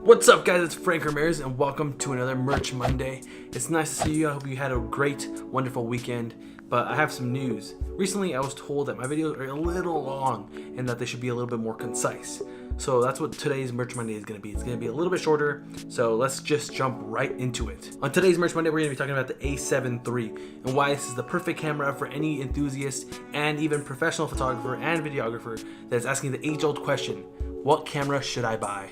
What's up, guys? It's Frank Ramirez and welcome to another Merch Monday. It's nice to see you. I hope you had a great, wonderful weekend. But I have some news. Recently I was told that my videos are a little long and that they should be a little bit more concise. So that's what today's Merch Monday is going to be. It's going to be a little bit shorter, so let's just jump right into it. On today's Merch Monday, we're going to be talking about the A7 III and why this is the perfect camera for any enthusiast and even professional photographer and videographer that's asking the age-old question, what camera should I buy?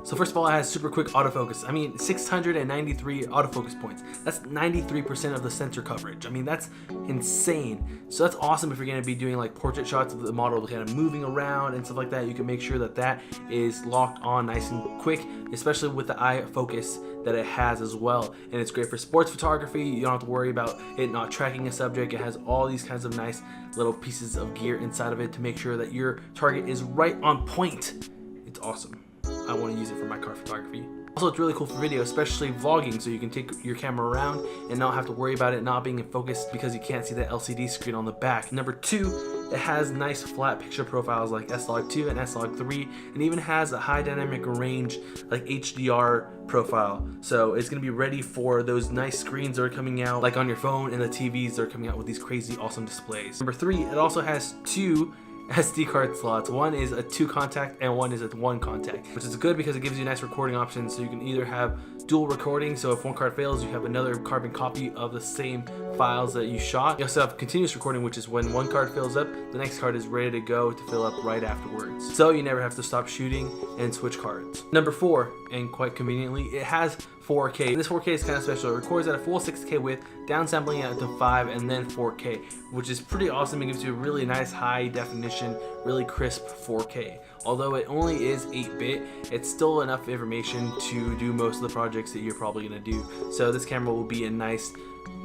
So first of all, it has super quick autofocus. I mean, 693 autofocus points. That's 93% of the sensor coverage. I mean, that's insane. So that's awesome if you're going to be doing like portrait shots of the model kind of moving around and stuff like that. You can make sure that that is locked on nice and quick, especially with the iFocus that it has as well. And it's great for sports photography. You don't have to worry about it not tracking a subject. It has all these kinds of nice little pieces of gear inside of it to make sure that your target is right on point. It's awesome. I want to use it for my car photography. Also, it's really cool for video, especially vlogging, so you can take your camera around and not have to worry about it not being in focus because you can't see the LCD screen on the back. Number two, it has nice flat picture profiles like S-Log2 and S-Log3, and even has a high dynamic range like HDR profile. So it's going to be ready for those nice screens that are coming out like on your phone and the TVs that are coming out with these crazy awesome displays. Number three, it also has two SD card slots. One is a 2 contact and one is a 1 contact, which is good because it gives you nice recording options, so you can either have dual recording, so if one card fails you have another carbon copy of the same files that you shot. You also have continuous recording, which is when one card fills up, the next card is ready to go to fill up right afterwards, so you never have to stop shooting and switch cards. Number 4, and quite conveniently, it has 4K. This 4K is kind of special. It records at a full 6K width, downsampling it to 5 and then 4K, which is pretty awesome. It gives you a really nice high definition, really crisp 4K. Although it only is 8-bit, it's still enough information to do most of the projects that you're probably going to do. So this camera will be a nice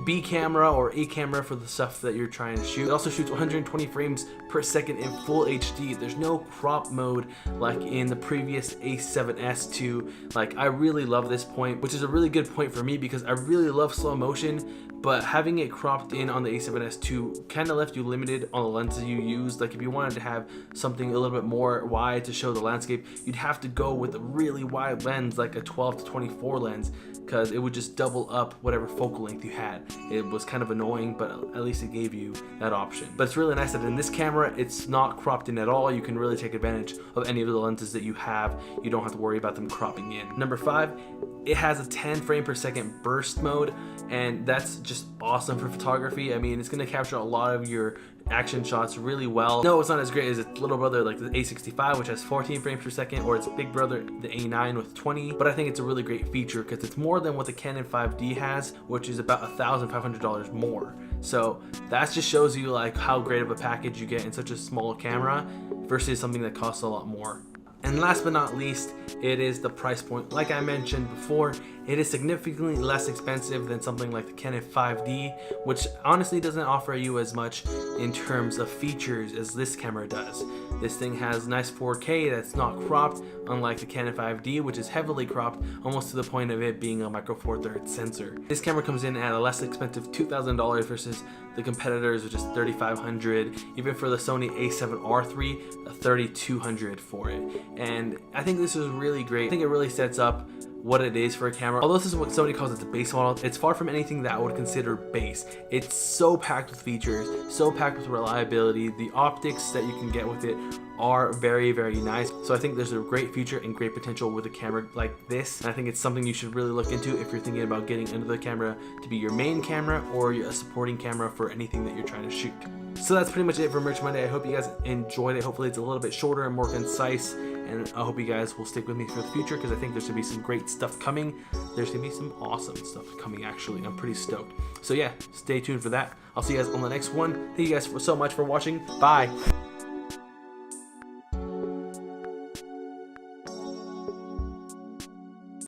B camera or A camera for the stuff that you're trying to shoot. It also shoots 120 frames per second in full HD. There's no crop mode like in the previous A7S II. Like, I really love this point, which is a really good point for me because I really love slow motion, but having it cropped in on the A7S II kind of left you limited on the lenses you use. Like, if you wanted to have something a little bit more wide to show the landscape, you'd have to go with a really wide lens, like a 12 to 24 lens, because it would just double up whatever focal length you had. It was kind of annoying, but at least it gave you that option. But it's really nice that in this camera, it's not cropped in at all. You can really take advantage of any of the lenses that you have. You don't have to worry about them cropping in. Number 5, it has a 10 frame per second burst mode, and that's just awesome for photography. I mean, it's going to capture a lot of your action shots really well. No, it's not as great as its little brother like the A65, which has 14 frames per second, or its big brother the A9 with 20, but I think it's a really great feature because it's more than what the Canon 5D has, which is about $1,500 more. So that just shows you like how great of a package you get in such a small camera versus something that costs a lot more. And last but not least, it is the price point. Like I mentioned before, it is significantly less expensive than something like the Canon 5D, which honestly doesn't offer you as much in terms of features as this camera does. This thing has nice 4K that's not cropped, unlike the Canon 5D, which is heavily cropped, almost to the point of it being a micro four thirds sensor. This camera comes in at a less expensive $2,000 versus the competitors, which is $3,500. Even for the Sony A7R III, $3,200 for it. And I think this is really great. I think it really sets up what it is for a camera. Although this is what Sony calls its base model, it's far from anything that I would consider base. It's so packed with features, so packed with reliability. The optics that you can get with it are very, very nice. So I think there's a great future and great potential with a camera like this. And I think it's something you should really look into if you're thinking about getting another camera to be your main camera or a supporting camera for anything that you're trying to shoot. So that's pretty much it for Merch Monday. I hope you guys enjoyed it. Hopefully it's a little bit shorter and more concise, and I hope you guys will stick with me for the future because I think there's gonna be some great stuff coming. There's gonna be some awesome stuff coming, actually. I'm pretty stoked. So yeah, stay tuned for that. I'll see you guys on the next one. Thank you guys so much for watching. Bye.